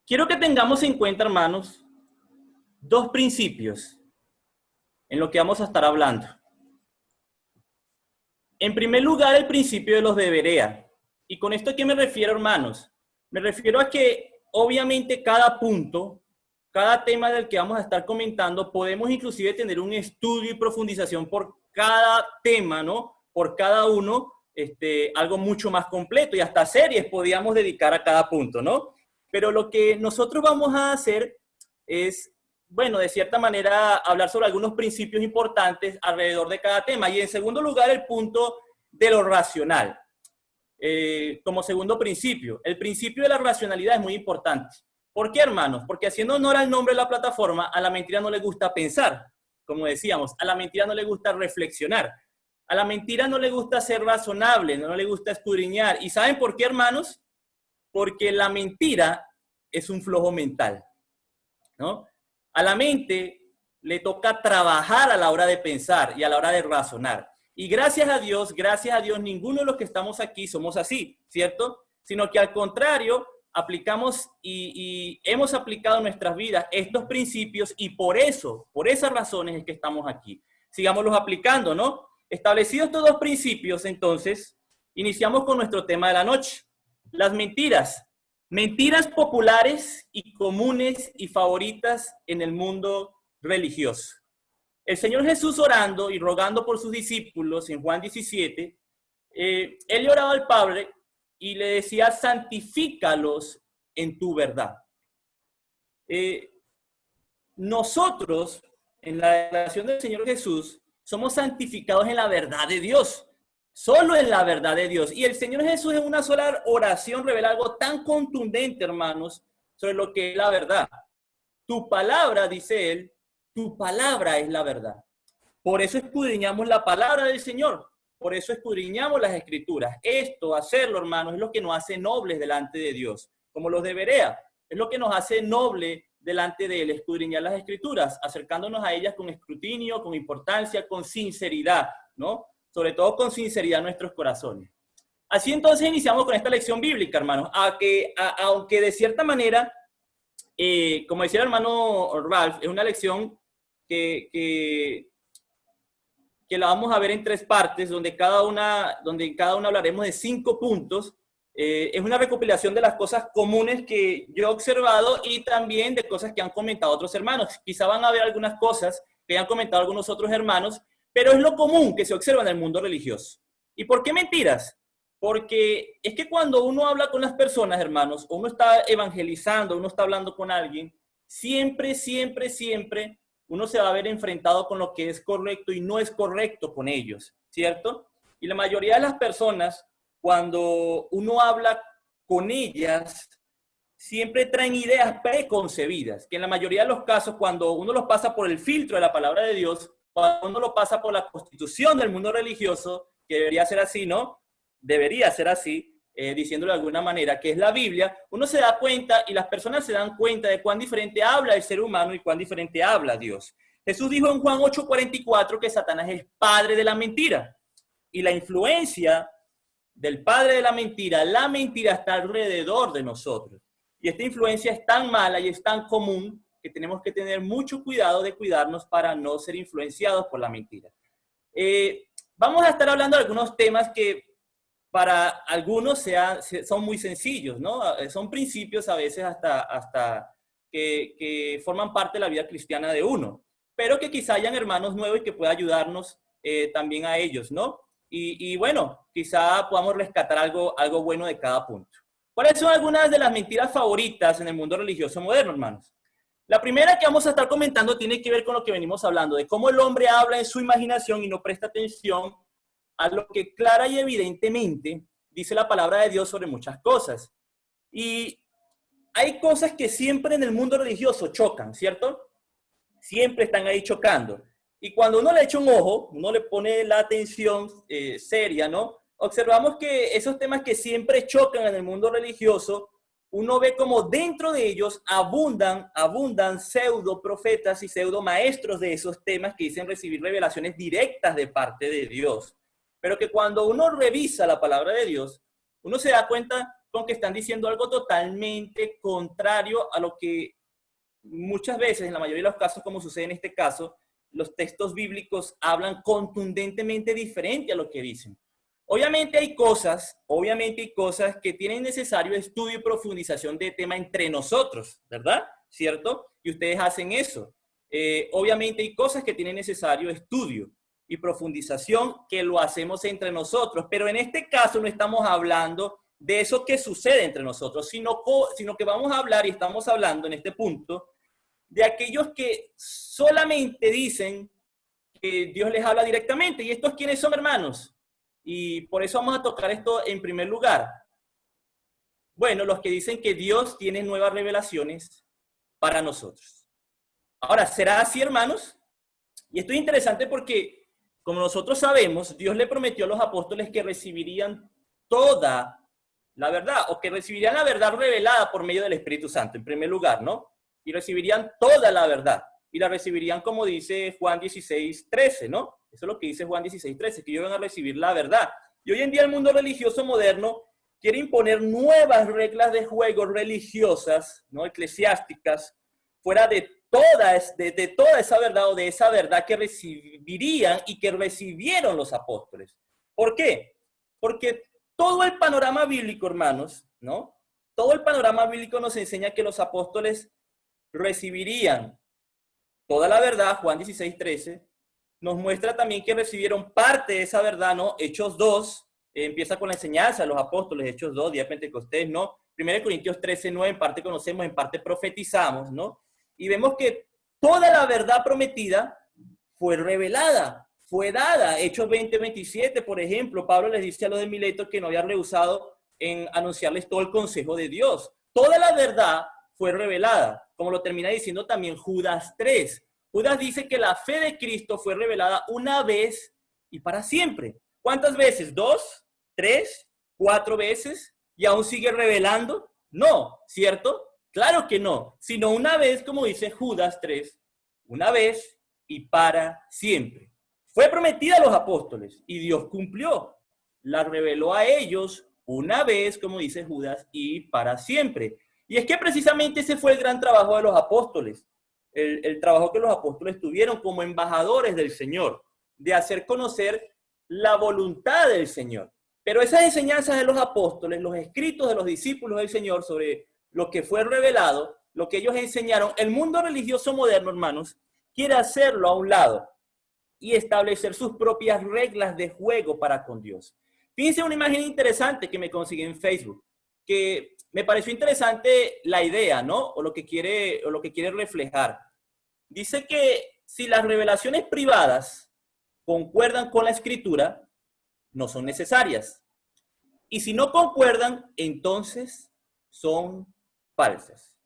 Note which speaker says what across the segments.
Speaker 1: Quiero que tengamos en cuenta, hermanos, dos principios en lo que vamos a estar hablando. En primer lugar, el principio de los de Berea. ¿Y con esto a qué me refiero, hermanos? Me refiero a que, obviamente, cada punto, cada tema del que vamos a estar comentando, podemos inclusive tener un estudio y profundización por cada tema, ¿no? Por cada uno, algo mucho más completo, y hasta series podíamos dedicar a cada punto, ¿no? Pero lo que nosotros vamos a hacer es, bueno, de cierta manera, hablar sobre algunos principios importantes alrededor de cada tema. Y en segundo lugar, el punto de lo racional. Como segundo principio, el principio de la racionalidad es muy importante. ¿Por qué, hermanos? Porque haciendo honor al nombre de la plataforma, a la mentira no le gusta pensar, como decíamos, a la mentira no le gusta reflexionar, a la mentira no le gusta ser razonable, no le gusta escudriñar. ¿Y saben por qué, hermanos? Porque la mentira es un flojo mental, ¿no? A la mente le toca trabajar a la hora de pensar y a la hora de razonar. Y gracias a Dios, ninguno de los que estamos aquí somos así, ¿cierto? Sino que al contrario, aplicamos y hemos aplicado en nuestras vidas estos principios y por eso, por esas razones es que estamos aquí. Sigámoslos aplicando, ¿no? Establecidos estos dos principios, entonces, iniciamos con nuestro tema de la noche. Las mentiras. Mentiras populares y comunes y favoritas en el mundo religioso. El Señor Jesús orando y rogando por sus discípulos en Juan 17, él le oraba al Padre y le decía, santifícalos en tu verdad. Nosotros, en la declaración del Señor Jesús, somos santificados en la verdad de Dios. Solo en la verdad de Dios. Y el Señor Jesús en una sola oración revela algo tan contundente, hermanos, sobre lo que es la verdad. Tu palabra, dice él, tu palabra es la verdad. Por eso escudriñamos la palabra del Señor. Por eso escudriñamos las Escrituras. Esto, hacerlo, hermanos, es lo que nos hace nobles delante de Dios. Como los de Berea. Es lo que nos hace noble delante de él, escudriñar las Escrituras, acercándonos a ellas con escrutinio, con importancia, con sinceridad, ¿no? Sobre todo con sinceridad en nuestros corazones. Así entonces iniciamos con esta lección bíblica, hermanos, aunque de cierta manera, como decía el hermano Ralph, es una lección que la vamos a ver en tres partes, donde en cada una hablaremos de 5 puntos. Es una recopilación de las cosas comunes que yo he observado y también de cosas que han comentado otros hermanos. Quizá van a ver algunas cosas que han comentado algunos otros hermanos, pero es lo común que se observa en el mundo religioso. ¿Y por qué mentiras? Porque es que cuando uno habla con las personas, hermanos, o uno está evangelizando, uno está hablando con alguien, siempre uno se va a ver enfrentado con lo que es correcto y no es correcto con ellos, ¿cierto? Y la mayoría de las personas, cuando uno habla con ellas, siempre traen ideas preconcebidas, que en la mayoría de los casos, cuando uno los pasa por el filtro de la palabra de Dios, cuando uno lo pasa por la constitución del mundo religioso, que debería ser así, ¿no? Debería ser así, diciéndolo de alguna manera, que es la Biblia, uno se da cuenta y las personas se dan cuenta de cuán diferente habla el ser humano y cuán diferente habla Dios. Jesús dijo en Juan 8:44 que Satanás es el padre de la mentira. Y la influencia del padre de la mentira está alrededor de nosotros. Y esta influencia es tan mala y es tan común que tenemos que tener mucho cuidado de cuidarnos para no ser influenciados por la mentira. Vamos a estar hablando de algunos temas que para algunos son muy sencillos, ¿no? Son principios a veces hasta que forman parte de la vida cristiana de uno, pero que quizá hayan hermanos nuevos y que pueda ayudarnos también a ellos, ¿no? Y bueno, quizá podamos rescatar algo bueno de cada punto. ¿Cuáles son algunas de las mentiras favoritas en el mundo religioso moderno, hermanos? La primera que vamos a estar comentando tiene que ver con lo que venimos hablando, de cómo el hombre habla en su imaginación y no presta atención a lo que clara y evidentemente dice la palabra de Dios sobre muchas cosas. Y hay cosas que siempre en el mundo religioso chocan, ¿cierto? Siempre están ahí chocando. Y cuando uno le echa un ojo, uno le pone la atención seria, ¿no? Observamos que esos temas que siempre chocan en el mundo religioso, uno ve como dentro de ellos abundan pseudo profetas y pseudo maestros de esos temas que dicen recibir revelaciones directas de parte de Dios. Pero que cuando uno revisa la palabra de Dios, uno se da cuenta con que están diciendo algo totalmente contrario a lo que muchas veces, en la mayoría de los casos, como sucede en este caso, los textos bíblicos hablan contundentemente diferente a lo que dicen. Obviamente hay cosas que tienen necesario estudio y profundización de tema entre nosotros, ¿verdad? ¿Cierto? Y ustedes hacen eso. Obviamente hay cosas que tienen necesario estudio y profundización que lo hacemos entre nosotros, pero en este caso no estamos hablando de eso que sucede entre nosotros, sino que vamos a hablar y estamos hablando en este punto de aquellos que solamente dicen que Dios les habla directamente. ¿Y estos quiénes son, hermanos? Y por eso vamos a tocar esto en primer lugar. Bueno, los que dicen que Dios tiene nuevas revelaciones para nosotros. Ahora, ¿será así, hermanos? Y esto es interesante porque, como nosotros sabemos, Dios le prometió a los apóstoles que recibirían toda la verdad, o que recibirían la verdad revelada por medio del Espíritu Santo, en primer lugar, ¿no? Y recibirían toda la verdad. Y la recibirían, como dice Juan 16:13, ¿no? Eso es lo que dice Juan 16:13, que ellos van a recibir la verdad. Y hoy en día el mundo religioso moderno quiere imponer nuevas reglas de juego religiosas, ¿no? Eclesiásticas, fuera de toda esa verdad o de esa verdad que recibirían y que recibieron los apóstoles. ¿Por qué? Porque todo el panorama bíblico, hermanos, ¿no? Todo el panorama bíblico nos enseña que los apóstoles recibirían toda la verdad. Juan 16:13 nos muestra también que recibieron parte de esa verdad, ¿no? Hechos 2, empieza con la enseñanza de los apóstoles, Hechos 2, día de Pentecostés, ¿no? 1 Corintios 13:9, en parte conocemos, en parte profetizamos, ¿no? Y vemos que toda la verdad prometida fue revelada, fue dada. Hechos 20:27, por ejemplo, Pablo les dice a los de Mileto que no había rehusado en anunciarles todo el consejo de Dios. Toda la verdad fue revelada, como lo termina diciendo también Judas 3. Judas dice que la fe de Cristo fue revelada una vez y para siempre. ¿Cuántas veces? ¿2, 3, 4 veces? ¿Y aún sigue revelando? No, ¿cierto? Claro que no, sino una vez, como dice Judas 3, una vez y para siempre. Fue prometida a los apóstoles y Dios cumplió. La reveló a ellos una vez, como dice Judas, y para siempre. Y es que precisamente ese fue el gran trabajo de los apóstoles, el trabajo que los apóstoles tuvieron como embajadores del Señor, de hacer conocer la voluntad del Señor. Pero esas enseñanzas de los apóstoles, los escritos de los discípulos del Señor sobre lo que fue revelado, lo que ellos enseñaron, el mundo religioso moderno, hermanos, quiere hacerlo a un lado y establecer sus propias reglas de juego para con Dios. Fíjense una imagen interesante que me conseguí en Facebook, que me pareció interesante la idea, ¿no? O lo que quiere reflejar. Dice que si las revelaciones privadas concuerdan con la Escritura, no son necesarias. Y si no concuerdan, entonces son falsas.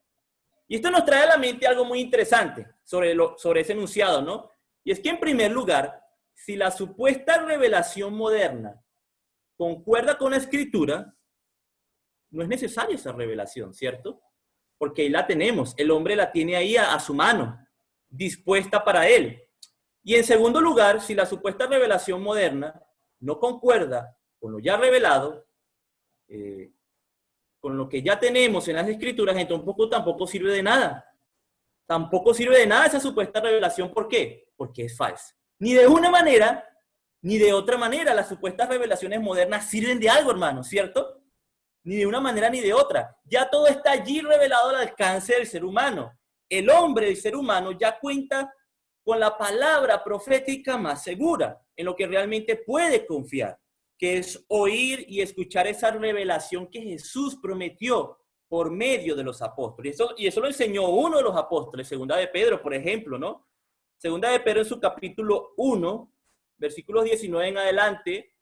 Speaker 1: Y esto nos trae a la mente algo muy interesante sobre ese enunciado, ¿no? Y es que, en primer lugar, si la supuesta revelación moderna concuerda con la Escritura, no es necesaria esa revelación, ¿cierto? Porque ahí la tenemos, el hombre la tiene ahí a su mano, dispuesta para él. Y en segundo lugar, si la supuesta revelación moderna no concuerda con lo ya revelado, con lo que ya tenemos en las Escrituras, entonces tampoco sirve de nada. Tampoco sirve de nada esa supuesta revelación. ¿Por qué? Porque es falsa. Ni de una manera, ni de otra manera las supuestas revelaciones modernas sirven de algo, hermano, ¿cierto? Ni de una manera ni de otra. Ya todo está allí revelado al alcance del ser humano. El hombre, el ser humano, ya cuenta con la palabra profética más segura, en lo que realmente puede confiar, que es oír y escuchar esa revelación que Jesús prometió por medio de los apóstoles. Y eso lo enseñó uno de los apóstoles, Segunda de Pedro, por ejemplo, ¿no? Segunda de Pedro en su capítulo 1, versículos 19 en adelante,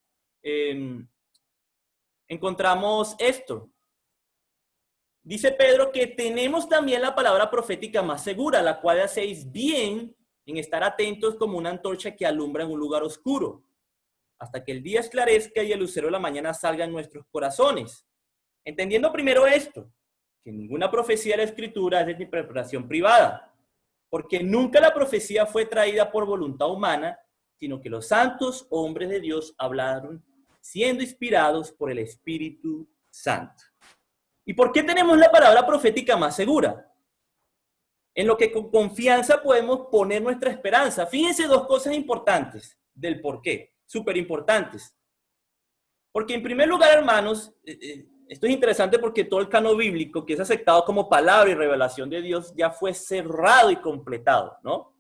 Speaker 1: encontramos esto. Dice Pedro que tenemos también la palabra profética más segura, la cual hacéis bien en estar atentos como una antorcha que alumbra en un lugar oscuro, hasta que el día esclarezca y el lucero de la mañana salga en nuestros corazones. Entendiendo primero esto, que ninguna profecía de la Escritura es de interpretación privada, porque nunca la profecía fue traída por voluntad humana, sino que los santos hombres de Dios hablaron siendo inspirados por el Espíritu Santo. ¿Y por qué tenemos la palabra profética más segura? En lo que con confianza podemos poner nuestra esperanza. Fíjense dos cosas importantes del por qué, súper importantes. Porque en primer lugar, hermanos, esto es interesante porque todo el canon bíblico que es aceptado como palabra y revelación de Dios ya fue cerrado y completado, ¿no?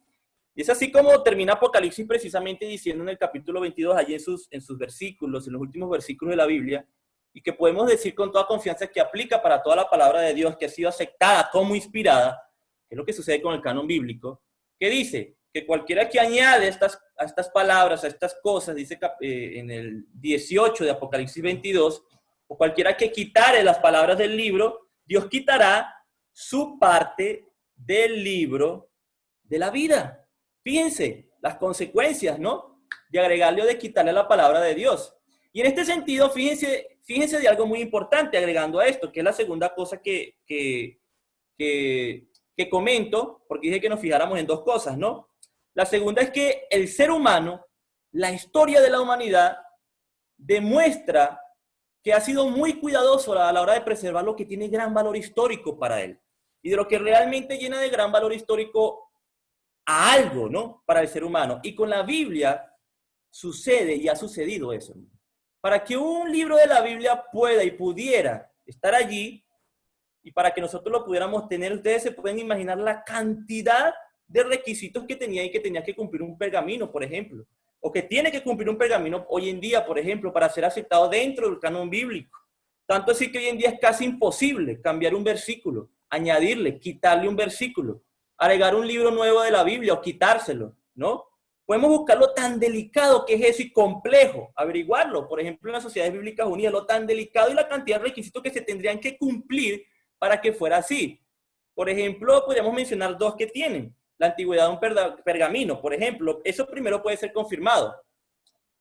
Speaker 1: Y es así como termina Apocalipsis precisamente diciendo en el capítulo 22, allí en sus versículos, en los últimos versículos de la Biblia, y que podemos decir con toda confianza que aplica para toda la palabra de Dios que ha sido aceptada como inspirada, que es lo que sucede con el canon bíblico, que dice que cualquiera que añade a estas palabras, a estas cosas, dice en el 18 de Apocalipsis 22, o cualquiera que quitare las palabras del libro, Dios quitará su parte del libro de la vida. Fíjense las consecuencias, ¿no? De agregarle o de quitarle la palabra de Dios. Y en este sentido, fíjense de algo muy importante agregando a esto, que es la segunda cosa que comento, porque dije que nos fijáramos en dos cosas, ¿no? La segunda es que el ser humano, la historia de la humanidad, demuestra que ha sido muy cuidadoso a la hora de preservar lo que tiene gran valor histórico para él. Y de lo que realmente llena de gran valor histórico a algo, ¿no? Para el ser humano. Y con la Biblia sucede y ha sucedido eso. Para que un libro de la Biblia pueda y pudiera estar allí, y para que nosotros lo pudiéramos tener, ustedes se pueden imaginar la cantidad de requisitos que tenía y que tenía que cumplir un pergamino, por ejemplo. O que tiene que cumplir un pergamino hoy en día, por ejemplo, para ser aceptado dentro del canon bíblico. Tanto así que hoy en día es casi imposible cambiar un versículo, añadirle, quitarle un versículo, agregar un libro nuevo de la Biblia o quitárselo, ¿no? Podemos buscar lo tan delicado que es eso y complejo, averiguarlo. Por ejemplo, en las Sociedades Bíblicas Unidas, lo tan delicado y la cantidad de requisitos que se tendrían que cumplir para que fuera así. Por ejemplo, podríamos mencionar dos que tienen. La antigüedad de un pergamino, por ejemplo. Eso primero puede ser confirmado.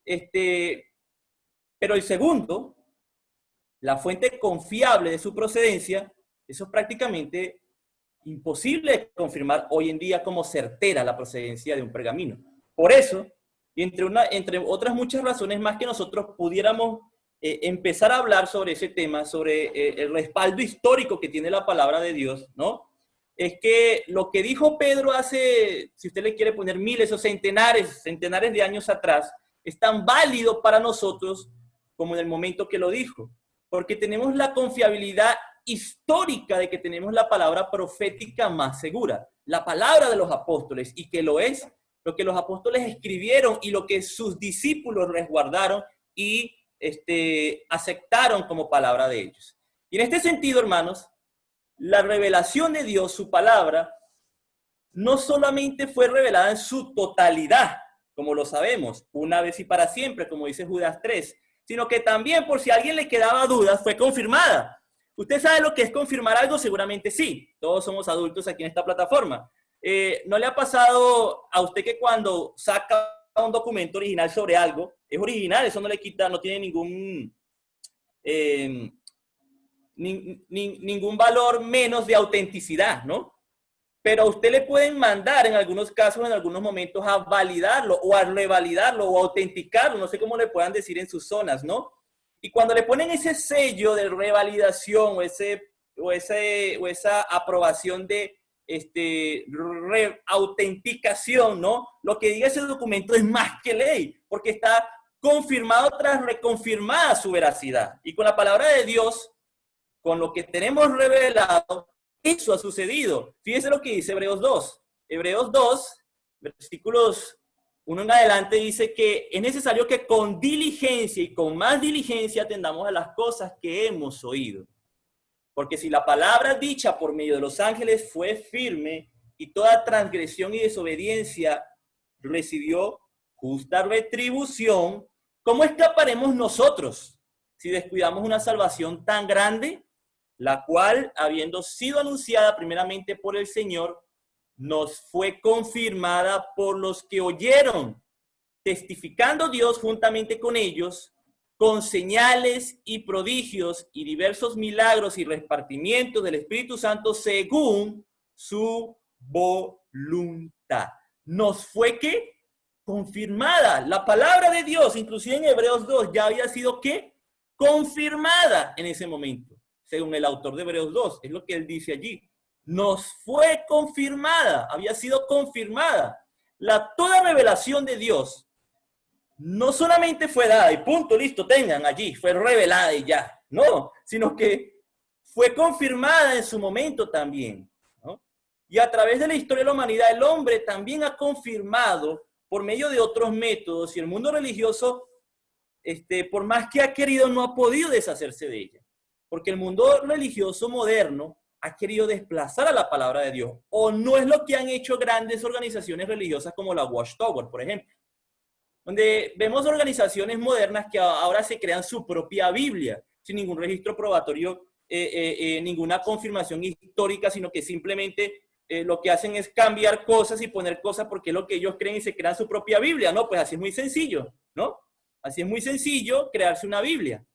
Speaker 1: Pero el segundo, la fuente confiable de su procedencia, eso es prácticamente imposible de confirmar hoy en día como certera la procedencia de un pergamino. Por eso, y entre otras muchas razones más que nosotros pudiéramos empezar a hablar sobre ese tema, sobre el respaldo histórico que tiene la palabra de Dios, ¿no? Es que lo que dijo Pedro hace, si usted le quiere poner miles o centenares de años atrás, es tan válido para nosotros como en el momento que lo dijo. Porque tenemos la confiabilidad histórica de que tenemos la palabra profética más segura, la palabra de los apóstoles, y que lo es lo que los apóstoles escribieron y lo que sus discípulos resguardaron y aceptaron como palabra de ellos. Y en este sentido, hermanos, la revelación de Dios, su palabra, no solamente fue revelada en su totalidad, como lo sabemos, una vez y para siempre, como dice Judas 3, sino que también, por si a alguien le quedaba dudas, fue confirmada. ¿Usted sabe lo que es confirmar algo? Seguramente sí. Todos somos adultos aquí en esta plataforma. ¿No le ha pasado a usted que cuando saca un documento original sobre algo, es original, eso no le quita, no tiene ningún valor menos de autenticidad, ¿no? Pero a usted le pueden mandar en algunos casos, en algunos momentos, a validarlo o a revalidarlo o a autenticarlo, no sé cómo le puedan decir en sus zonas, ¿no? Y cuando le ponen ese sello de revalidación o esa aprobación de autenticación, ¿no? Lo que diga ese documento es más que ley, porque está confirmado tras reconfirmada su veracidad. Y con la palabra de Dios, con lo que tenemos revelado, eso ha sucedido. Fíjense lo que dice Hebreos 2. Hebreos 2, versículos 1 en adelante, dice que es necesario que con diligencia y con más diligencia atendamos a las cosas que hemos oído. Porque si la palabra dicha por medio de los ángeles fue firme y toda transgresión y desobediencia recibió justa retribución, ¿cómo escaparemos nosotros si descuidamos una salvación tan grande, la cual, habiendo sido anunciada primeramente por el Señor, nos fue confirmada por los que oyeron, testificando Dios juntamente con ellos, con señales y prodigios y diversos milagros y repartimientos del Espíritu Santo según su voluntad? Nos fue ¿qué? Confirmada. La palabra de Dios, inclusive en Hebreos 2, ya había sido ¿qué? Confirmada en ese momento. según el autor de Hebreos 2, es lo que él dice allí. Nos fue confirmada, había sido confirmada. Toda revelación de Dios no solamente fue dada y punto, listo, tengan allí, fue revelada y ya. No, sino que fue confirmada en su momento también, ¿no? Y a través de la historia de la humanidad, el hombre también ha confirmado por medio de otros métodos, y el mundo religioso, por más que ha querido, no ha podido deshacerse de ella. Porque el mundo religioso moderno ha querido desplazar a la palabra de Dios. O no es lo que han hecho grandes organizaciones religiosas como la Watchtower, por ejemplo. Donde vemos organizaciones modernas que ahora se crean su propia Biblia, sin ningún registro probatorio, ninguna confirmación histórica, sino que simplemente lo que hacen es cambiar cosas y poner cosas porque es lo que ellos creen y se crean su propia Biblia. No, pues así es muy sencillo, ¿no? Así es muy sencillo crearse una Biblia.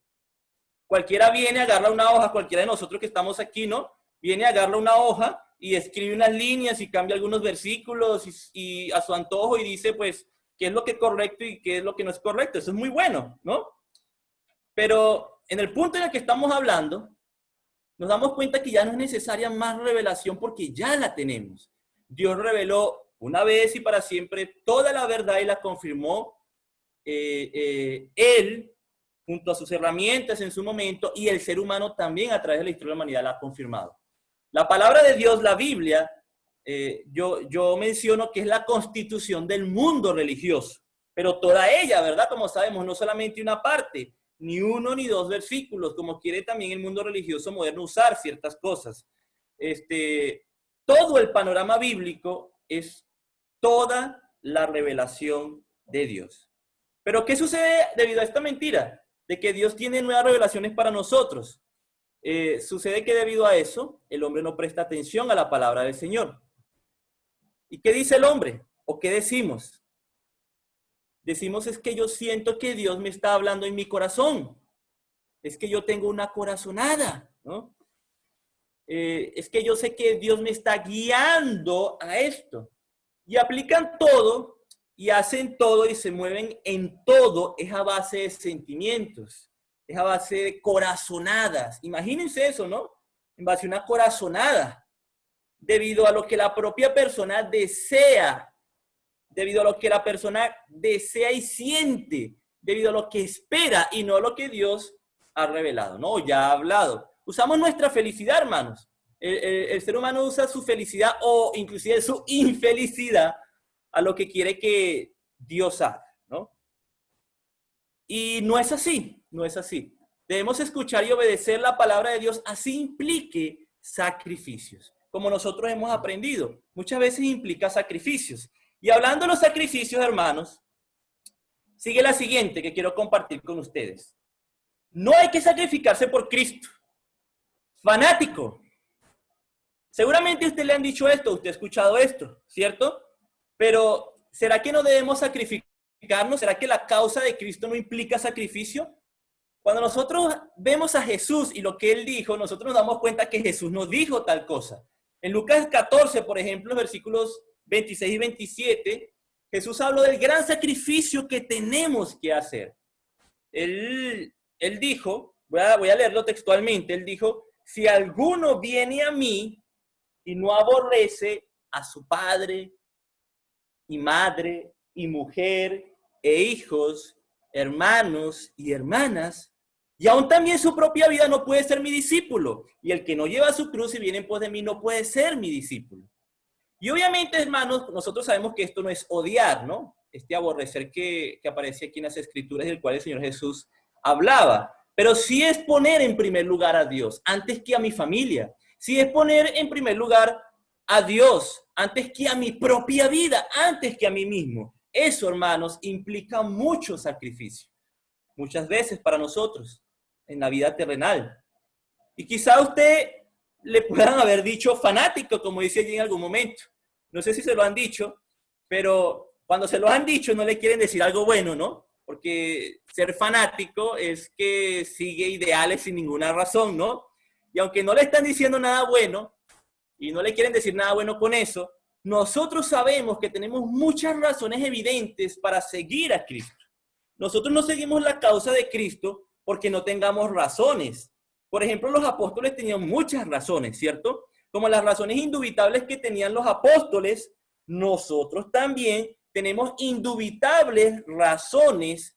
Speaker 1: Cualquiera viene, agarra una hoja, cualquiera de nosotros que estamos aquí, ¿no? Viene, agarra una hoja y escribe unas líneas y cambia algunos versículos y a su antojo y dice, pues, qué es lo que es correcto y qué es lo que no es correcto. Eso es muy bueno, ¿no? Pero en el punto en el que estamos hablando, nos damos cuenta que ya no es necesaria más revelación porque ya la tenemos. Dios reveló una vez y para siempre toda la verdad y la confirmó Él, junto a sus herramientas en su momento, y el ser humano también a través de la historia de la humanidad la ha confirmado. La palabra de Dios, la Biblia, yo menciono que es la constitución del mundo religioso, pero toda ella, ¿verdad? Como sabemos, no solamente una parte, ni uno ni dos versículos, como quiere también el mundo religioso moderno usar ciertas cosas. Todo el panorama bíblico es toda la revelación de Dios. Pero ¿qué sucede debido a esta mentira? De que Dios tiene nuevas revelaciones para nosotros. Sucede que debido a eso, el hombre no presta atención a la palabra del Señor. ¿Y qué dice el hombre? ¿O qué decimos? Decimos es que yo siento que Dios me está hablando en mi corazón. Es que yo tengo una corazonada, ¿no? Es que yo sé que Dios me está guiando a esto. Y aplican todo y hacen todo y se mueven en todo, es a base de sentimientos, es a base de corazonadas. Imagínense eso, ¿no? En base a una corazonada, debido a lo que la propia persona desea, debido a lo que la persona desea y siente, debido a lo que espera y no a lo que Dios ha revelado, ¿no? Ya ha hablado. Usamos nuestra felicidad, hermanos. El ser humano usa su felicidad o inclusive su infelicidad a lo que quiere que Dios haga, ¿no? Y no es así, no es así. Debemos escuchar y obedecer la palabra de Dios, así implique sacrificios, como nosotros hemos aprendido. Muchas veces implica sacrificios. Y hablando de los sacrificios, hermanos, sigue la siguiente que quiero compartir con ustedes. No hay que sacrificarse por Cristo. Fanático. Seguramente a usted le han dicho esto, usted ha escuchado esto, ¿cierto? Pero, ¿será que no debemos sacrificarnos? ¿Será que la causa de Cristo no implica sacrificio? Cuando nosotros vemos a Jesús y lo que Él dijo, nosotros nos damos cuenta que Jesús no dijo tal cosa. En Lucas 14, por ejemplo, versículos 26 y 27, Jesús habló del gran sacrificio que tenemos que hacer. Él dijo, voy a leerlo textualmente, Él dijo, si alguno viene a mí y no aborrece a su padre y madre y mujer e hijos, hermanos y hermanas, y aún también su propia vida, no puede ser mi discípulo. Y el que no lleva su cruz y viene en pos de mí no puede ser mi discípulo. Y obviamente, hermanos, nosotros sabemos que esto no es odiar, ¿no? Este aborrecer que aparece aquí en las Escrituras, del cual el Señor Jesús hablaba. Pero sí es poner en primer lugar a Dios, antes que a mi familia. Sí es poner en primer lugar a Dios, antes que a mi propia vida, antes que a mí mismo. Eso, hermanos, implica mucho sacrificio. Muchas veces para nosotros, en la vida terrenal. Y quizá a usted le puedan haber dicho fanático, como dice allí en algún momento. No sé si se lo han dicho, pero cuando se lo han dicho no le quieren decir algo bueno, ¿no? Porque ser fanático es que sigue ideales sin ninguna razón, ¿no? Y aunque no le están diciendo nada bueno, y no le quieren decir nada bueno con eso, nosotros sabemos que tenemos muchas razones evidentes para seguir a Cristo. Nosotros no seguimos la causa de Cristo porque no tengamos razones. Por ejemplo, los apóstoles tenían muchas razones, ¿cierto? Como las razones indubitables que tenían los apóstoles, nosotros también tenemos indubitables razones,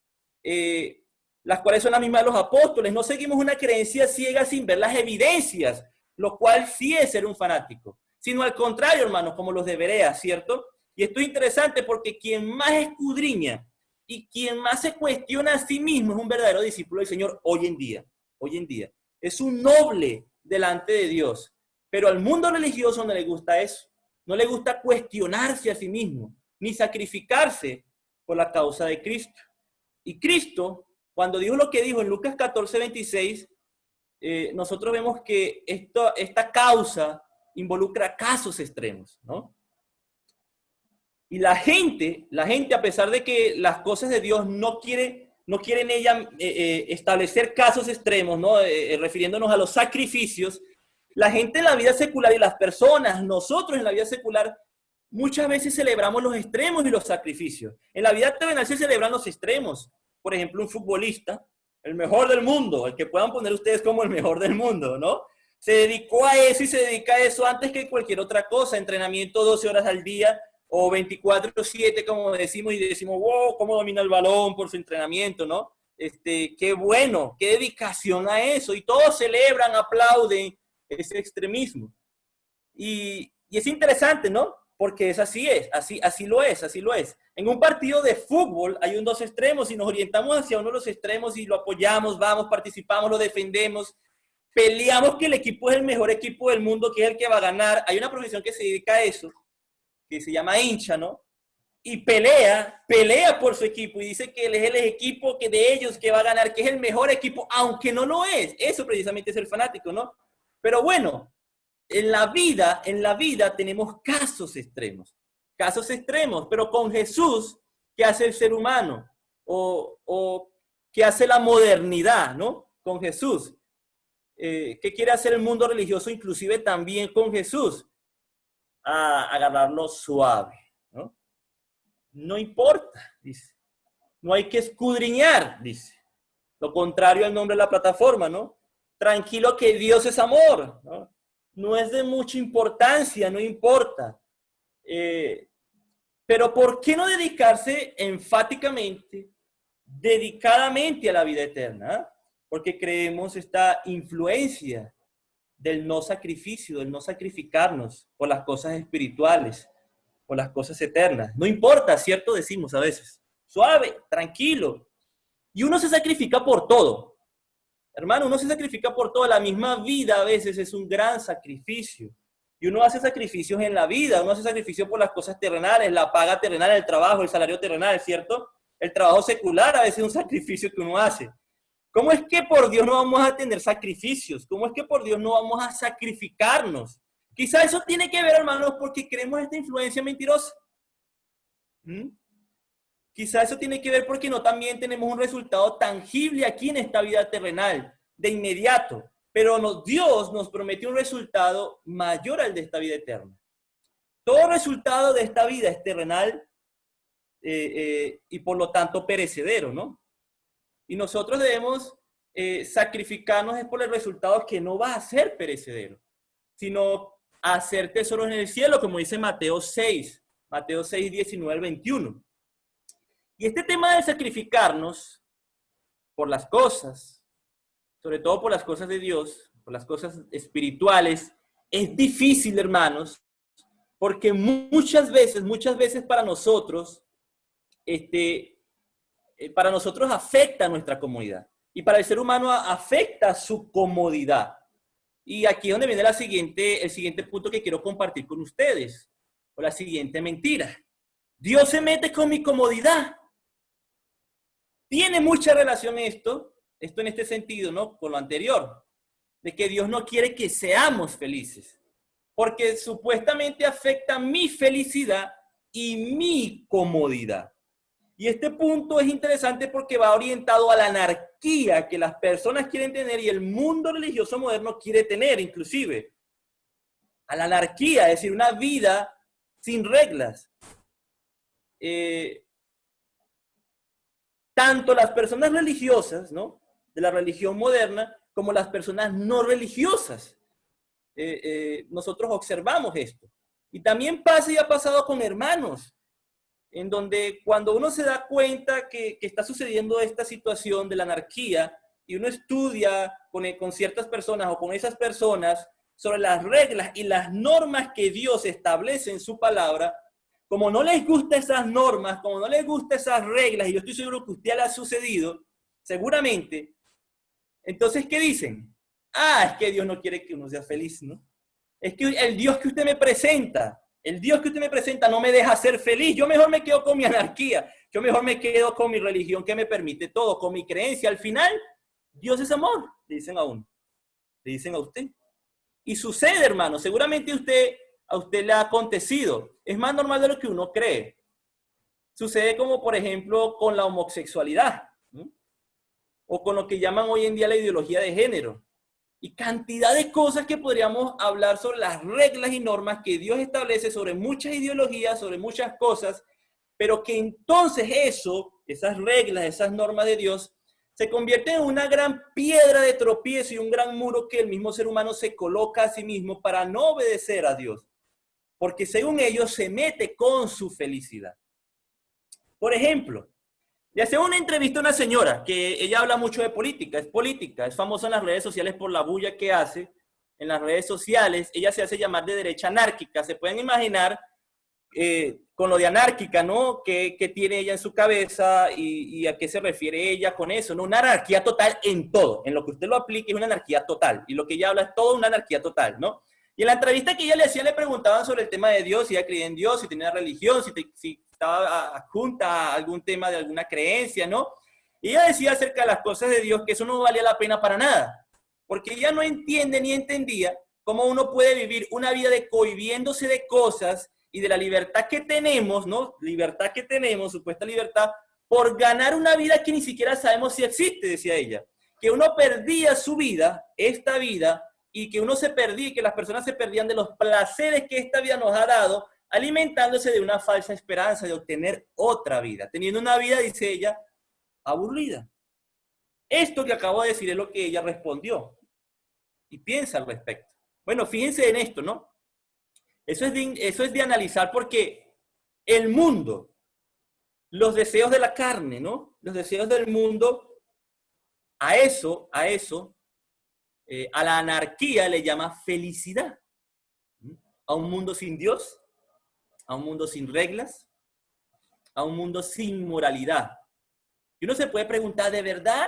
Speaker 1: las cuales son las mismas de los apóstoles. No seguimos una creencia ciega sin ver las evidencias, lo cual sí es ser un fanático, sino al contrario, hermanos, como los de Berea, ¿cierto? Y esto es interesante porque quien más escudriña y quien más se cuestiona a sí mismo es un verdadero discípulo del Señor hoy en día. Hoy en día. Es un noble delante de Dios. Pero al mundo religioso no le gusta eso. No le gusta cuestionarse a sí mismo, ni sacrificarse por la causa de Cristo. Y Cristo, cuando dijo lo que dijo en Lucas 14:26, nosotros vemos que esta causa involucra casos extremos, ¿no? Y la gente, a pesar de que las cosas de Dios no quieren en ella establecer casos extremos, ¿no? Refiriéndonos a los sacrificios, la gente en la vida secular y las personas, nosotros en la vida secular, muchas veces celebramos los extremos y los sacrificios. En la vida terrenal se celebran los extremos. Por ejemplo, un futbolista, el mejor del mundo, el que puedan poner ustedes como el mejor del mundo, ¿no? Se dedicó a eso y se dedica a eso antes que cualquier otra cosa, entrenamiento 12 horas al día, o 24/7, como decimos, y decimos, wow, cómo domina el balón por su entrenamiento, ¿no? Qué bueno, qué dedicación a eso. Y todos celebran, aplauden ese extremismo. Y es interesante, ¿no? Porque así lo es. En un partido de fútbol hay dos extremos y nos orientamos hacia uno de los extremos y lo apoyamos, vamos, participamos, lo defendemos, peleamos que el equipo es el mejor equipo del mundo, que es el que va a ganar. Hay una profesión que se dedica a eso, que se llama hincha, ¿no? Y pelea por su equipo y dice que él es el equipo que de ellos que va a ganar, que es el mejor equipo, aunque no lo es. Eso precisamente es el fanático, ¿no? Pero bueno, en la vida tenemos casos extremos, pero con Jesús, ¿qué hace el ser humano? O ¿qué hace la modernidad, ¿no? Con Jesús. ¿Qué quiere hacer el mundo religioso inclusive también con Jesús? A agarrarlo suave, ¿no? No importa, dice. No hay que escudriñar, dice. Lo contrario al nombre de la plataforma, ¿no? Tranquilo que Dios es amor, ¿no? No es de mucha importancia, no importa. Pero ¿por qué no dedicarse enfáticamente, dedicadamente a la vida eterna? Porque creemos esta influencia del no sacrificio, del no sacrificarnos por las cosas espirituales, por las cosas eternas. No importa, ¿cierto? Decimos a veces. Suave, tranquilo. Y uno se sacrifica por todo. Hermano, uno se sacrifica por todo. La misma vida a veces es un gran sacrificio. Y uno hace sacrificios en la vida. Uno hace sacrificios por las cosas terrenales, la paga terrenal, el trabajo, el salario terrenal, ¿cierto? El trabajo secular a veces es un sacrificio que uno hace. ¿Cómo es que por Dios no vamos a tener sacrificios? ¿Cómo es que por Dios no vamos a sacrificarnos? Quizá eso tiene que ver, hermanos, porque creemos esta influencia mentirosa. Quizá eso tiene que ver porque no también tenemos un resultado tangible aquí en esta vida terrenal, de inmediato. Pero Dios nos prometió un resultado mayor al de esta vida eterna. Todo resultado de esta vida es terrenal y por lo tanto perecedero, ¿no? Y nosotros debemos sacrificarnos es por el resultado que no va a ser perecedero, sino hacer tesoros en el cielo, como dice Mateo 6, 19 al 21. Y este tema de sacrificarnos por las cosas, sobre todo por las cosas de Dios, por las cosas espirituales, es difícil, hermanos, porque muchas veces para nosotros afecta nuestra comodidad. Y para el ser humano afecta su comodidad. Y aquí es donde viene el siguiente punto que quiero compartir con ustedes. O la siguiente mentira. Dios se mete con mi comodidad. Tiene mucha relación esto en este sentido, ¿no? Con lo anterior. De que Dios no quiere que seamos felices. Porque supuestamente afecta mi felicidad y mi comodidad. Y este punto es interesante porque va orientado a la anarquía que las personas quieren tener y el mundo religioso moderno quiere tener, inclusive. A la anarquía, es decir, una vida sin reglas. Tanto las personas religiosas, ¿no? De la religión moderna, como las personas no religiosas. Nosotros observamos esto. Y también pasa y ha pasado con hermanos, en donde cuando uno se da cuenta que está sucediendo esta situación de la anarquía y uno estudia con ciertas personas o con esas personas sobre las reglas y las normas que Dios establece en su palabra, como no les gustan esas normas, como no les gustan esas reglas, y yo estoy seguro que a usted le ha sucedido, seguramente, entonces, ¿qué dicen? Ah, es que Dios no quiere que uno sea feliz, ¿no? Es que el Dios que usted me presenta, el Dios que usted me presenta no me deja ser feliz. Yo mejor me quedo con mi anarquía. Yo mejor me quedo con mi religión que me permite todo, con mi creencia. Al final, Dios es amor, le dicen a uno, le dicen a usted. Y sucede, hermano, seguramente a usted le ha acontecido. Es más normal de lo que uno cree. Sucede como, por ejemplo, con la homosexualidad, ¿no? O con lo que llaman hoy en día la ideología de género. Y cantidad de cosas que podríamos hablar sobre las reglas y normas que Dios establece sobre muchas ideologías, sobre muchas cosas, pero que entonces esas reglas, esas normas de Dios, se convierten en una gran piedra de tropiezo y un gran muro que el mismo ser humano se coloca a sí mismo para no obedecer a Dios. Porque según ellos se mete con su felicidad. Por ejemplo, le hacía una entrevista a una señora que ella habla mucho de política, es famosa en las redes sociales por la bulla que hace en las redes sociales. Ella se hace llamar de derecha anárquica. Se pueden imaginar con lo de anárquica, ¿no? ¿Qué tiene ella en su cabeza y a qué se refiere ella con eso? ¿No? Una anarquía total en todo, en lo que usted lo aplique es una anarquía total. Y lo que ella habla es toda una anarquía total, ¿no? Y en la entrevista que ella le hacía le preguntaban sobre el tema de Dios, si ella creía en Dios, si tenía religión, si estaba adjunta a algún tema de alguna creencia, ¿no? Y ella decía acerca de las cosas de Dios que eso no valía la pena para nada, porque ella no entiende ni entendía cómo uno puede vivir una vida de cohibiéndose de cosas y de la libertad que tenemos, ¿no? Libertad que tenemos, supuesta libertad, por ganar una vida que ni siquiera sabemos si existe, decía ella. Que uno perdía su vida, esta vida, y que uno se perdía, y que las personas se perdían de los placeres que esta vida nos ha dado, alimentándose de una falsa esperanza de obtener otra vida, teniendo una vida, dice ella, aburrida. Esto que acabo de decir es lo que ella respondió y piensa al respecto. Bueno, fíjense en esto, ¿no? Eso es de analizar porque el mundo, los deseos de la carne, ¿no? Los deseos del mundo, a la anarquía le llama felicidad. A un mundo sin Dios, a un mundo sin reglas, a un mundo sin moralidad. Y uno se puede preguntar, ¿de verdad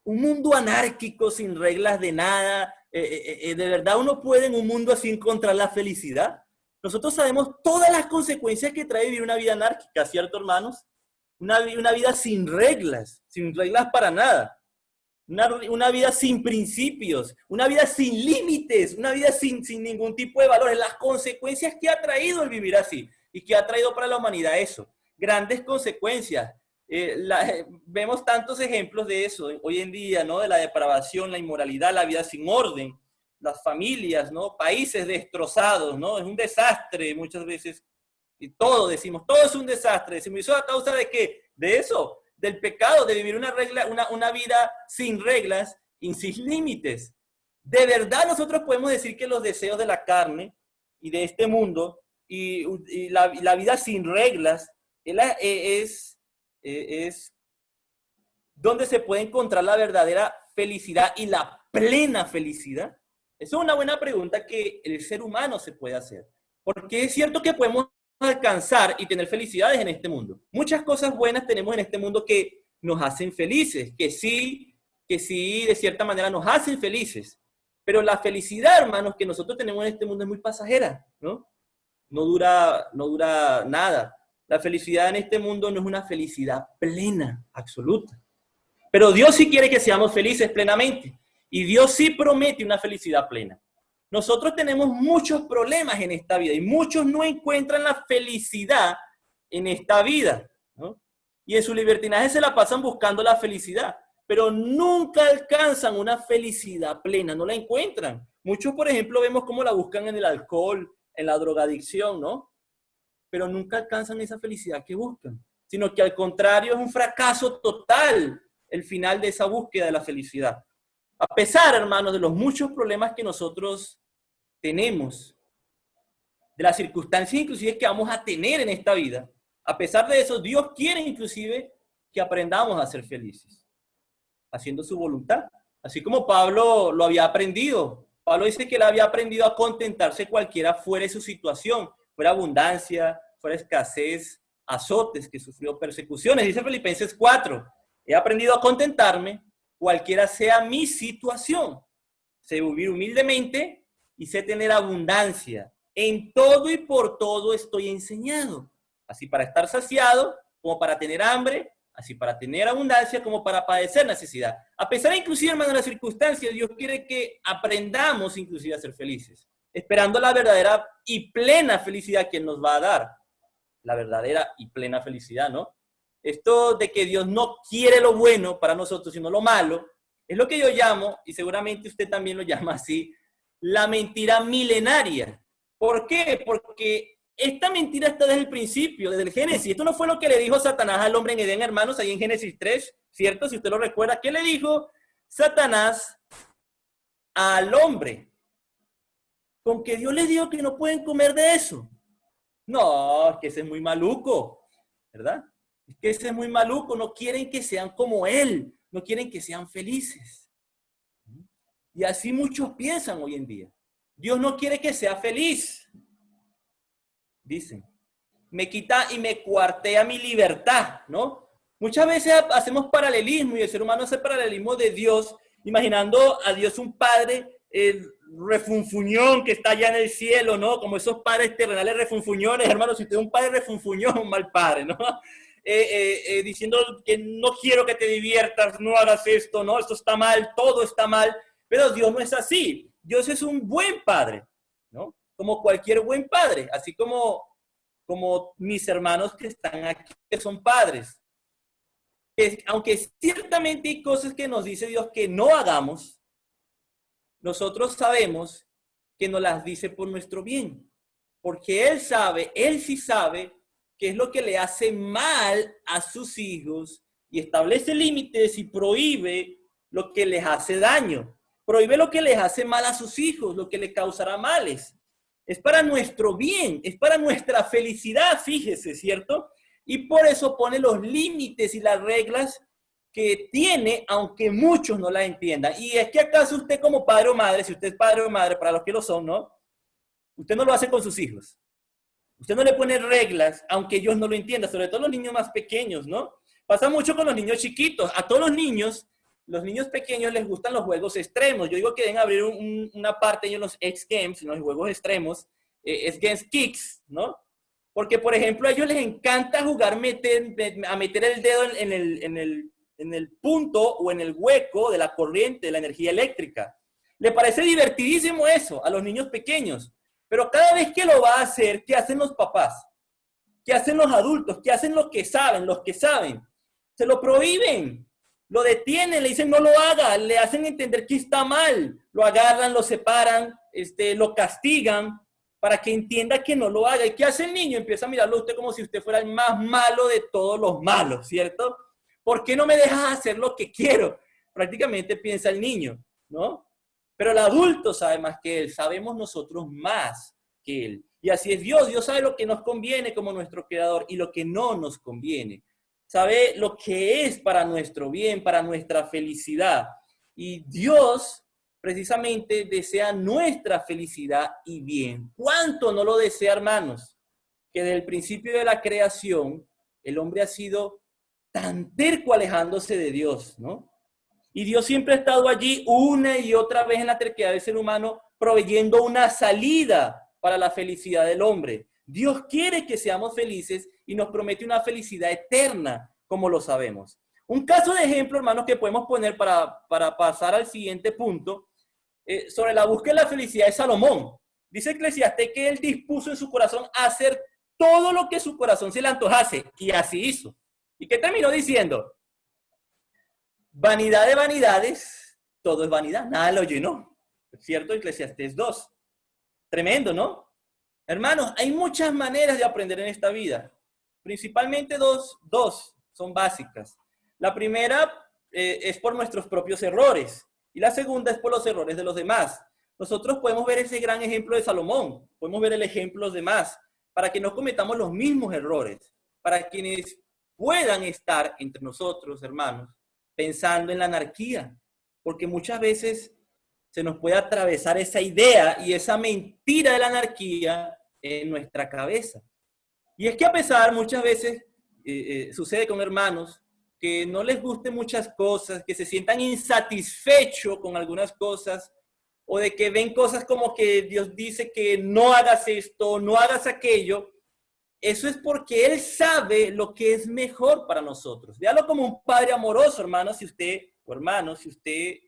Speaker 1: un mundo anárquico sin reglas de nada? ¿De verdad uno puede en un mundo así encontrar la felicidad? Nosotros sabemos todas las consecuencias que trae vivir una vida anárquica, ¿cierto, hermanos? Una vida sin reglas para nada. Una vida sin principios, una vida sin límites, una vida sin ningún tipo de valores. Las consecuencias que ha traído el vivir así y que ha traído para la humanidad eso. Grandes consecuencias. Vemos tantos ejemplos de eso hoy en día, ¿no? De la depravación, la inmoralidad, la vida sin orden, las familias, ¿no? Países destrozados, ¿no? Es un desastre muchas veces. Y todo decimos, todo es un desastre. Decimos, ¿y eso a causa de qué? De eso, del pecado, de vivir una vida sin reglas y sin límites. De verdad nosotros podemos decir que los deseos de la carne y de este mundo y la vida sin reglas es donde se puede encontrar la verdadera felicidad y la plena felicidad. Esa es una buena pregunta que el ser humano se puede hacer. Porque es cierto que podemos alcanzar y tener felicidades en este mundo. Muchas cosas buenas tenemos en este mundo que nos hacen felices, que sí, de cierta manera nos hacen felices. Pero la felicidad, hermanos, que nosotros tenemos en este mundo es muy pasajera, ¿no? No dura nada. La felicidad en este mundo no es una felicidad plena, absoluta. Pero Dios sí quiere que seamos felices plenamente. Y Dios sí promete una felicidad plena. Nosotros tenemos muchos problemas en esta vida y muchos no encuentran la felicidad en esta vida, ¿no? Y en su libertinaje se la pasan buscando la felicidad, pero nunca alcanzan una felicidad plena, no la encuentran. Muchos, por ejemplo, vemos cómo la buscan en el alcohol, en la drogadicción, ¿no? Pero nunca alcanzan esa felicidad que buscan, sino que al contrario es un fracaso total el final de esa búsqueda de la felicidad. A pesar, hermanos, de los muchos problemas que nosotros tenemos, de las circunstancias inclusive que vamos a tener en esta vida, a pesar de eso, Dios quiere inclusive que aprendamos a ser felices, haciendo su voluntad. Así como Pablo lo había aprendido. Pablo dice que él había aprendido a contentarse cualquiera fuera su situación, fuera abundancia, fuera escasez, azotes, que sufrió persecuciones. Dice Filipenses 4, he aprendido a contentarme cualquiera sea mi situación. Sé vivir humildemente y sé tener abundancia. En todo y por todo estoy enseñado. Así para estar saciado, como para tener hambre, así para tener abundancia, como para padecer necesidad. A pesar inclusive, hermano, de las circunstancias, Dios quiere que aprendamos inclusive a ser felices, esperando la verdadera y plena felicidad que Él nos va a dar. La verdadera y plena felicidad, ¿no? Esto de que Dios no quiere lo bueno para nosotros, sino lo malo, es lo que yo llamo, y seguramente usted también lo llama así, la mentira milenaria. ¿Por qué? Porque esta mentira está desde el principio, desde el Génesis. Esto no fue lo que le dijo Satanás al hombre en Edén, hermanos, ahí en Génesis 3, ¿cierto? Si usted lo recuerda, ¿qué le dijo Satanás al hombre? Con que Dios les dijo que no pueden comer de eso. No, es que ese es muy maluco, ¿verdad? Es que ese es muy maluco, no quieren que sean como él, no quieren que sean felices. Y así muchos piensan hoy en día. Dios no quiere que sea feliz. Dicen, me quita y me cuartea mi libertad, ¿no? Muchas veces hacemos paralelismo y el ser humano hace paralelismo de Dios, imaginando a Dios un padre refunfuñón que está allá en el cielo, ¿no? Como esos padres terrenales refunfuñones, hermanos, si usted es un padre refunfuñón, un mal padre, ¿no? Diciendo que no quiero que te diviertas, no hagas esto, ¿no? Esto está mal, todo está mal, pero Dios no es así. Dios es un buen padre, ¿no? Como cualquier buen padre, así como mis hermanos que están aquí, que son padres. Aunque ciertamente hay cosas que nos dice Dios que no hagamos, nosotros sabemos que nos las dice por nuestro bien, porque Él sí sabe qué es lo que le hace mal a sus hijos y establece límites y prohíbe lo que les hace daño, prohíbe lo que les hace mal a sus hijos, lo que les causará males. Es para nuestro bien, es para nuestra felicidad, fíjese, ¿cierto? Y por eso pone los límites y las reglas que tiene, aunque muchos no la entiendan. Y es que acaso usted como padre o madre, si usted es padre o madre, para los que lo son, ¿no? Usted no lo hace con sus hijos. Usted no le pone reglas, aunque ellos no lo entiendan, sobre todo los niños más pequeños, ¿no? Pasa mucho con los niños chiquitos. A todos los niños pequeños les gustan los juegos extremos. Yo digo que deben abrir una parte en los X Games, en los juegos extremos, X Games Kicks, ¿no? Porque, por ejemplo, a ellos les encanta jugar a meter el dedo en el punto o en el hueco de la corriente, de la energía eléctrica. Le parece divertidísimo eso a los niños pequeños. Pero cada vez que lo va a hacer, ¿qué hacen los papás? ¿Qué hacen los adultos? ¿Qué hacen los que saben? Los que saben. Se lo prohíben, lo detienen, le dicen no lo haga, le hacen entender que está mal, lo agarran, lo separan, lo castigan para que entienda que no lo haga. ¿Y qué hace el niño? Empieza a mirarlo a usted como si usted fuera el más malo de todos los malos, ¿cierto? ¿Por qué no me dejas hacer lo que quiero? Prácticamente piensa el niño, ¿no? Pero el adulto sabe más que él, sabemos nosotros más que él. Y así es Dios, Dios sabe lo que nos conviene como nuestro creador y lo que no nos conviene. Sabe lo que es para nuestro bien, para nuestra felicidad. Y Dios precisamente desea nuestra felicidad y bien. ¿Cuánto no lo desea, hermanos? Que desde el principio de la creación, el hombre ha sido tan terco alejándose de Dios, ¿no? Y Dios siempre ha estado allí una y otra vez en la terquedad del ser humano, proveyendo una salida para la felicidad del hombre. Dios quiere que seamos felices y nos promete una felicidad eterna, como lo sabemos. Un caso de ejemplo, hermanos, que podemos poner para pasar al siguiente punto, sobre la búsqueda de la felicidad es Salomón. Dice Eclesiastés que él dispuso en su corazón hacer todo lo que su corazón se le antojase, y así hizo. ¿Y qué terminó diciendo? Vanidad de vanidades, todo es vanidad, nada lo llenó. ¿Cierto? Eclesiastés 2. Tremendo, ¿no? Hermanos, hay muchas maneras de aprender en esta vida. Principalmente dos son básicas. La primera es por nuestros propios errores. Y la segunda es por los errores de los demás. Nosotros podemos ver ese gran ejemplo de Salomón, podemos ver el ejemplo de los demás, para que no cometamos los mismos errores, para quienes puedan estar entre nosotros, hermanos, pensando en la anarquía, porque muchas veces se nos puede atravesar esa idea y esa mentira de la anarquía en nuestra cabeza. Y es que a pesar, muchas veces sucede con hermanos que no les gusten muchas cosas, que se sientan insatisfechos con algunas cosas, o de que ven cosas como que Dios dice que no hagas esto, no hagas aquello. Eso es porque Él sabe lo que es mejor para nosotros. Véalo como un padre amoroso, hermano, si usted, o hermano, si usted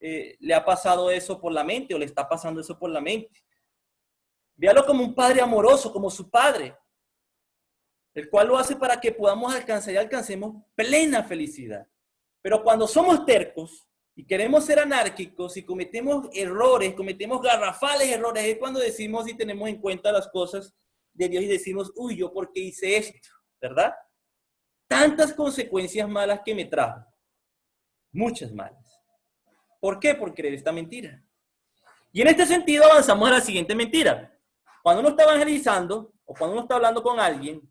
Speaker 1: le ha pasado eso por la mente o le está pasando eso por la mente. Véalo como un padre amoroso, como su padre, el cual lo hace para que podamos alcanzar y alcancemos plena felicidad. Pero cuando somos tercos y queremos ser anárquicos y cometemos errores, cometemos garrafales errores, es cuando decimos y tenemos en cuenta las cosas de Dios y decimos, uy, ¿yo por qué hice esto? ¿Verdad? Tantas consecuencias malas que me trajo. Muchas malas. ¿Por qué? Por creer esta mentira. Y en este sentido avanzamos a la siguiente mentira. Cuando uno está evangelizando o cuando uno está hablando con alguien,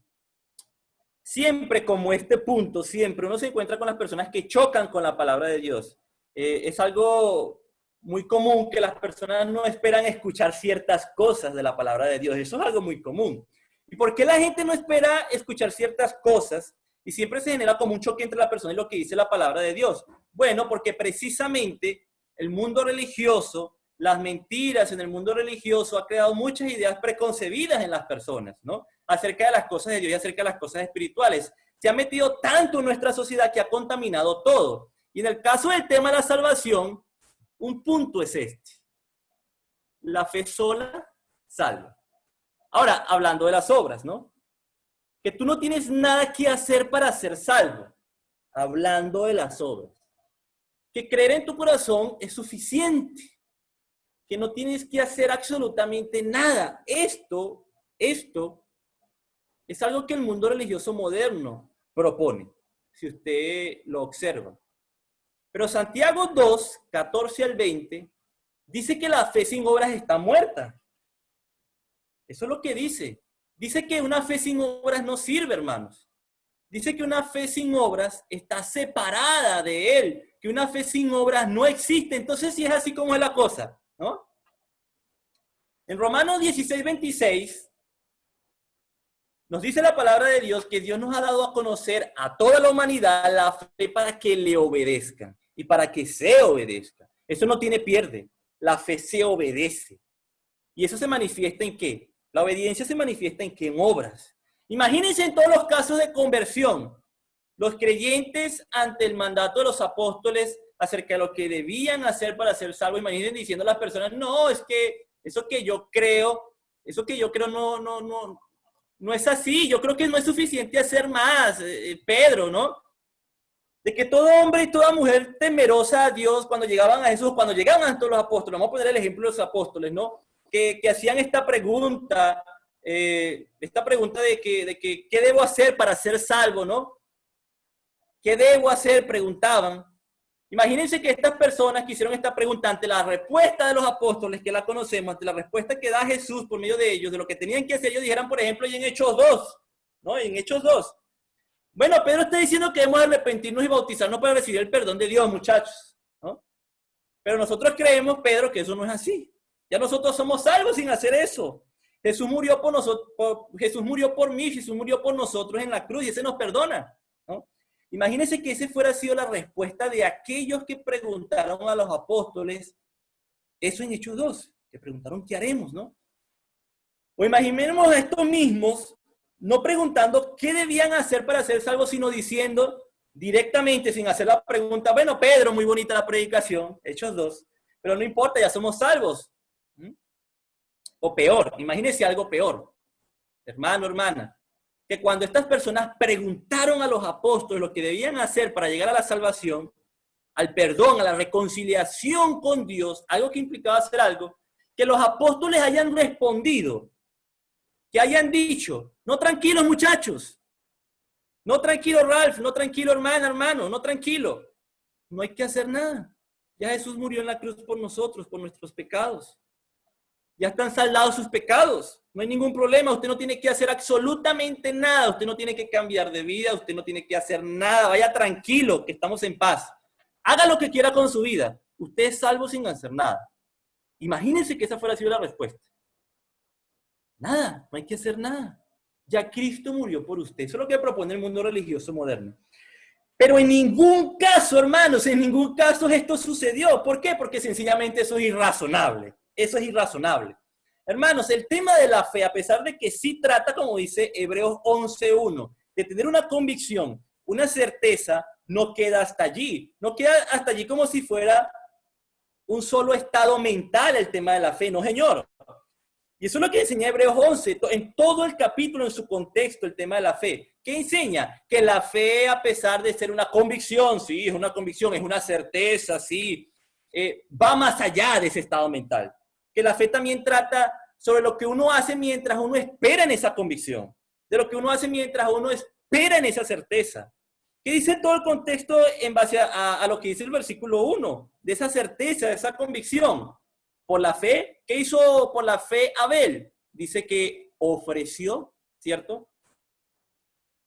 Speaker 1: siempre como este punto, siempre uno se encuentra con las personas que chocan con la palabra de Dios. Es algo muy común que las personas no esperan escuchar ciertas cosas de la palabra de Dios. Eso es algo muy común. ¿Y por qué la gente no espera escuchar ciertas cosas y siempre se genera como un choque entre la persona y lo que dice la palabra de Dios? Bueno, porque precisamente el mundo religioso, las mentiras en el mundo religioso ha creado muchas ideas preconcebidas en las personas, ¿no? Acerca de las cosas de Dios y acerca de las cosas espirituales. Se ha metido tanto en nuestra sociedad que ha contaminado todo. Y en el caso del tema de la salvación, un punto es este. La fe sola salva. Ahora, hablando de las obras, ¿no? Que tú no tienes nada que hacer para ser salvo. Hablando de las obras. Que creer en tu corazón es suficiente. Que no tienes que hacer absolutamente nada. Esto es algo que el mundo religioso moderno propone, si usted lo observa. Pero Santiago 2, 14 al 20, dice que la fe sin obras está muerta. Eso es lo que dice. Dice que una fe sin obras no sirve, hermanos. Dice que una fe sin obras está separada de Él, que una fe sin obras no existe. Entonces, si es así como es la cosa, ¿no? En Romanos 16, 26, nos dice la palabra de Dios que Dios nos ha dado a conocer a toda la humanidad la fe para que le obedezcan y para que se obedezca. Eso no tiene pierde. La fe se obedece. ¿Y eso se manifiesta en qué? La obediencia se manifiesta en qué? En obras. Imagínense en todos los casos de conversión, los creyentes ante el mandato de los apóstoles acerca de lo que debían hacer para ser salvos. Imagínense diciendo a las personas, no, es que eso que yo creo no es así. Yo creo que no es suficiente hacer más, Pedro, ¿no? De que todo hombre y toda mujer temerosa a Dios cuando llegaban a Jesús, cuando llegaban a todos los apóstoles, vamos a poner el ejemplo de los apóstoles, ¿no? Que hacían esta pregunta de que ¿qué debo hacer para ser salvo, no? ¿Qué debo hacer? Preguntaban. Imagínense que estas personas que hicieron esta pregunta ante la respuesta de los apóstoles, que la conocemos, ante la respuesta que da Jesús por medio de ellos, de lo que tenían que hacer, ellos dijeran, por ejemplo, y en Hechos 2, ¿no? En Hechos 2. Bueno, Pedro está diciendo que debemos arrepentirnos y bautizarnos para recibir el perdón de Dios, muchachos, ¿no? Pero nosotros creemos, Pedro, que eso no es así. Ya nosotros somos salvos sin hacer eso. Jesús murió por nosotros, Jesús murió por mí, Jesús murió por nosotros en la cruz y ese nos perdona, ¿no? Imagínense que esa fuera sido la respuesta de aquellos que preguntaron a los apóstoles eso en Hechos 2, que preguntaron qué haremos, ¿no? O imaginemos a estos mismos no preguntando qué debían hacer para ser salvos, sino diciendo directamente, sin hacer la pregunta, bueno, Pedro, muy bonita la predicación, Hechos 2, pero no importa, ya somos salvos. O peor, imagínense algo peor, hermano, hermana, que cuando estas personas preguntaron a los apóstoles lo que debían hacer para llegar a la salvación, al perdón, a la reconciliación con Dios, algo que implicaba hacer algo, que los apóstoles hayan respondido, que hayan dicho, no tranquilos muchachos, no tranquilo Ralph, no tranquilo hermana, hermano, no tranquilo, no hay que hacer nada. Ya Jesús murió en la cruz por nosotros, por nuestros pecados. Ya están saldados sus pecados. No hay ningún problema. Usted no tiene que hacer absolutamente nada. Usted no tiene que cambiar de vida. Usted no tiene que hacer nada. Vaya tranquilo, que estamos en paz. Haga lo que quiera con su vida. Usted es salvo sin hacer nada. Imagínense que esa fuera sido la respuesta. Nada, no hay que hacer nada. Ya Cristo murió por usted. Eso es lo que propone el mundo religioso moderno. Pero en ningún caso, hermanos, en ningún caso esto sucedió. ¿Por qué? Porque sencillamente eso es irrazonable. Eso es irrazonable. Hermanos, el tema de la fe, a pesar de que sí trata, como dice Hebreos 11:1, de tener una convicción, una certeza, no queda hasta allí. No queda hasta allí como si fuera un solo estado mental el tema de la fe. No, señor. Y eso es lo que enseña Hebreos 11, en todo el capítulo, en su contexto, el tema de la fe. ¿Qué enseña? Que la fe, a pesar de ser una convicción, sí, es una convicción, es una certeza, sí, va más allá de ese estado mental. Que la fe también trata sobre lo que uno hace mientras uno espera en esa convicción, de lo que uno hace mientras uno espera en esa certeza. ¿Qué dice todo el contexto en base a lo que dice el versículo 1? De esa certeza, de esa convicción. Por la fe, ¿qué hizo por la fe Abel? Dice que ofreció, ¿cierto?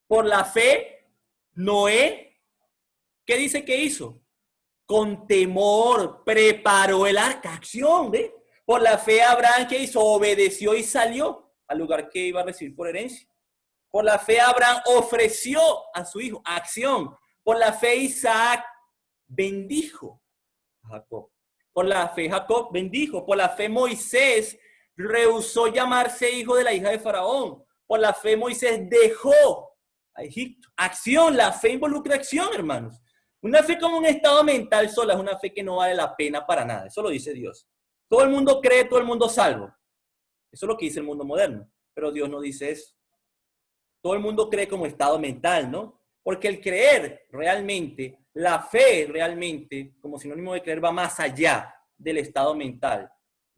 Speaker 1: Por la fe, Noé, ¿qué dice que hizo? Con temor preparó el arca, acción, ¿ve? Por la fe Abraham, ¿qué hizo? Obedeció y salió al lugar que iba a recibir por herencia. Por la fe Abraham ofreció a su hijo, acción. Por la fe Isaac bendijo a Jacob. Por la fe Jacob bendijo. Por la fe Moisés rehusó llamarse hijo de la hija de Faraón. Por la fe Moisés dejó a Egipto. Acción, la fe involucra acción, hermanos. Una fe como un estado mental sola es una fe que no vale la pena para nada. Eso lo dice Dios. Todo el mundo cree, todo el mundo salvo. Eso es lo que dice el mundo moderno. Pero Dios no dice eso. Todo el mundo cree como estado mental, ¿no? Porque el creer realmente, la fe realmente, como sinónimo de creer, va más allá del estado mental.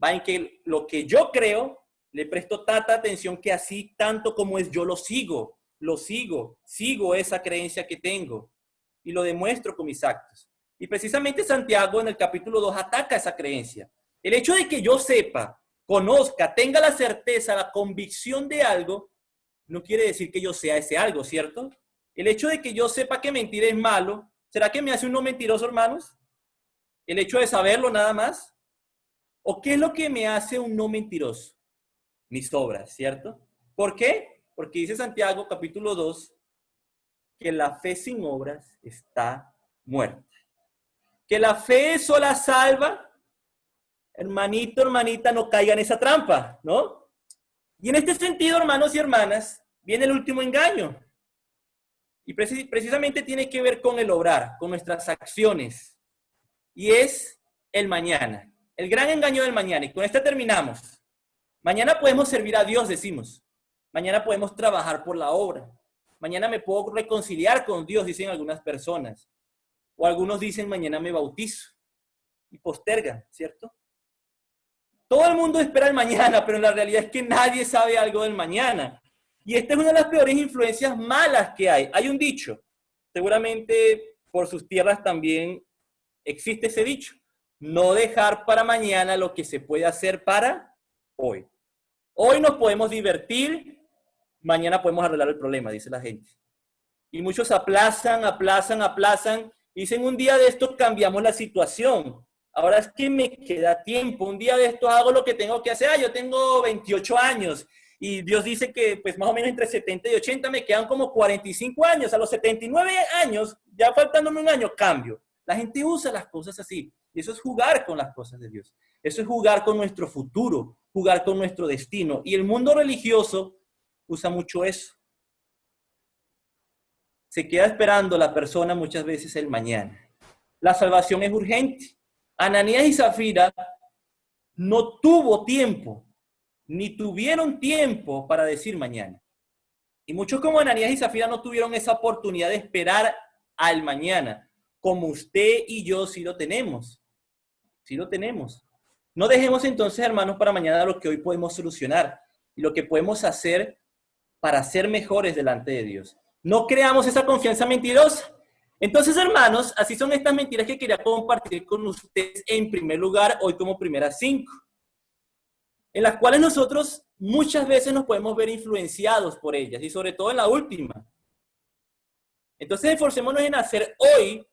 Speaker 1: Va en que lo que yo creo, le presto tanta atención que así tanto como es yo lo sigo esa creencia que tengo y lo demuestro con mis actos. Y precisamente Santiago en el capítulo 2 ataca esa creencia. El hecho de que yo sepa, conozca, tenga la certeza, la convicción de algo, no quiere decir que yo sea ese algo, ¿cierto? El hecho de que yo sepa que mentir es malo, ¿será que me hace un no mentiroso, hermanos? ¿El hecho de saberlo nada más? ¿O qué es lo que me hace un no mentiroso? Mis obras, ¿cierto? ¿Por qué? Porque dice Santiago, capítulo 2, que la fe sin obras está muerta. Que la fe sola salva. Hermanito, hermanita, no caiga en esa trampa, ¿no? Y en este sentido, hermanos y hermanas, viene el último engaño. Y precisamente tiene que ver con el obrar, con nuestras acciones. Y es el mañana. El gran engaño del mañana. Y con esto terminamos. Mañana podemos servir a Dios, decimos. Mañana podemos trabajar por la obra. Mañana me puedo reconciliar con Dios, dicen algunas personas. O algunos dicen, mañana me bautizo. Y postergan, ¿cierto? Todo el mundo espera el mañana, pero la realidad es que nadie sabe algo del mañana. Y esta es una de las peores influencias malas que hay. Hay un dicho, seguramente por sus tierras también existe ese dicho. No dejar para mañana lo que se puede hacer para hoy. Hoy nos podemos divertir, mañana podemos arreglar el problema, dice la gente. Y muchos aplazan, y dicen un día de esto cambiamos la situación. Ahora es que me queda tiempo, un día de esto hago lo que tengo que hacer. Yo tengo 28 años y Dios dice que pues más o menos entre 70 y 80 me quedan como 45 años. A los 79 años, ya faltándome un año, cambio. La gente usa las cosas así. Y eso es jugar con las cosas de Dios. Eso es jugar con nuestro futuro, jugar con nuestro destino. Y el mundo religioso usa mucho eso. Se queda esperando la persona muchas veces el mañana. La salvación es urgente. Ananías y Zafira no tuvo tiempo, ni tuvieron tiempo para decir mañana. Y muchos como Ananías y Zafira no tuvieron esa oportunidad de esperar al mañana, como usted y yo sí lo tenemos. Sí lo tenemos. No dejemos entonces, hermanos, para mañana lo que hoy podemos solucionar y lo que podemos hacer para ser mejores delante de Dios. No creamos esa confianza mentirosa. Entonces, hermanos, así son estas mentiras que quería compartir con ustedes en primer lugar, hoy como primeras 5, en las cuales nosotros muchas veces nos podemos ver influenciados por ellas, y sobre todo en la última. Entonces, esforcémonos en hacer hoy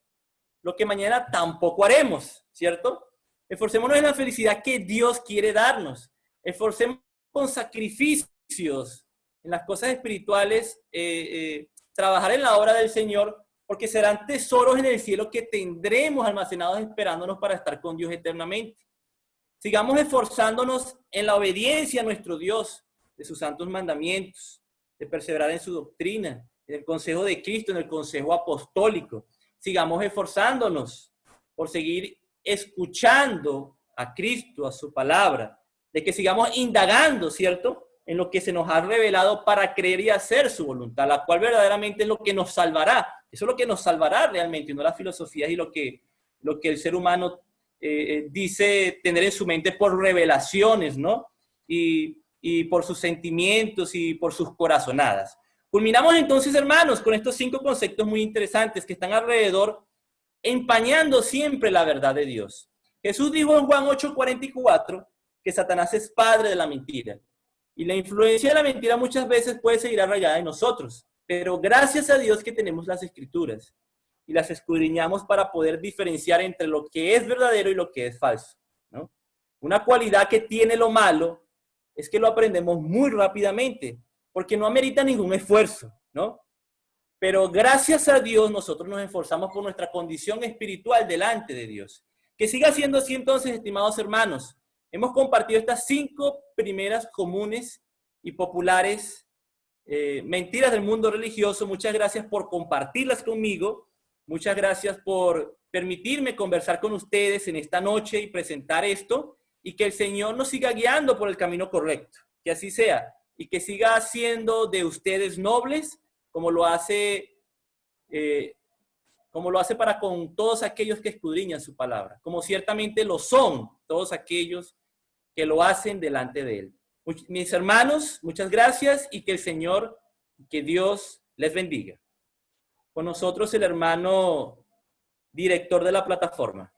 Speaker 1: lo que mañana tampoco haremos, ¿cierto? Esforcémonos en la felicidad que Dios quiere darnos. Esforcémonos con sacrificios en las cosas espirituales, trabajar en la obra del Señor, porque serán tesoros en el cielo que tendremos almacenados esperándonos para estar con Dios eternamente. Sigamos esforzándonos en la obediencia a nuestro Dios, de sus santos mandamientos, de perseverar en su doctrina, en el consejo de Cristo, en el consejo apostólico. Sigamos esforzándonos por seguir escuchando a Cristo, a su palabra, de que sigamos indagando, ¿cierto?, en lo que se nos ha revelado para creer y hacer su voluntad, la cual verdaderamente es lo que nos salvará. Eso es lo que nos salvará realmente, no las filosofías y lo que el ser humano dice tener en su mente por revelaciones, ¿no? Y por sus sentimientos y por sus corazonadas. Culminamos entonces, hermanos, con estos 5 conceptos muy interesantes que están alrededor, empañando siempre la verdad de Dios. Jesús dijo en Juan 8:44 que Satanás es padre de la mentira. Y la influencia de la mentira muchas veces puede seguir arraigada en nosotros. Pero gracias a Dios que tenemos las Escrituras y las escudriñamos para poder diferenciar entre lo que es verdadero y lo que es falso, ¿no? Una cualidad que tiene lo malo es que lo aprendemos muy rápidamente, porque no amerita ningún esfuerzo, ¿no? Pero gracias a Dios nosotros nos esforzamos por nuestra condición espiritual delante de Dios. Que siga siendo así entonces, estimados hermanos. Hemos compartido estas 5 primeras comunes y populares mentiras del mundo religioso. Muchas gracias por compartirlas conmigo. Muchas gracias por permitirme conversar con ustedes en esta noche y presentar esto. Y que el Señor nos siga guiando por el camino correcto. Que así sea. Y que siga haciendo de ustedes nobles, como lo hace para con todos aquellos que escudriñan su palabra. Como ciertamente lo son todos aquellos que lo hacen delante de Él. Mis hermanos, muchas gracias y que el Señor, que Dios les bendiga. Con nosotros el hermano director de la plataforma.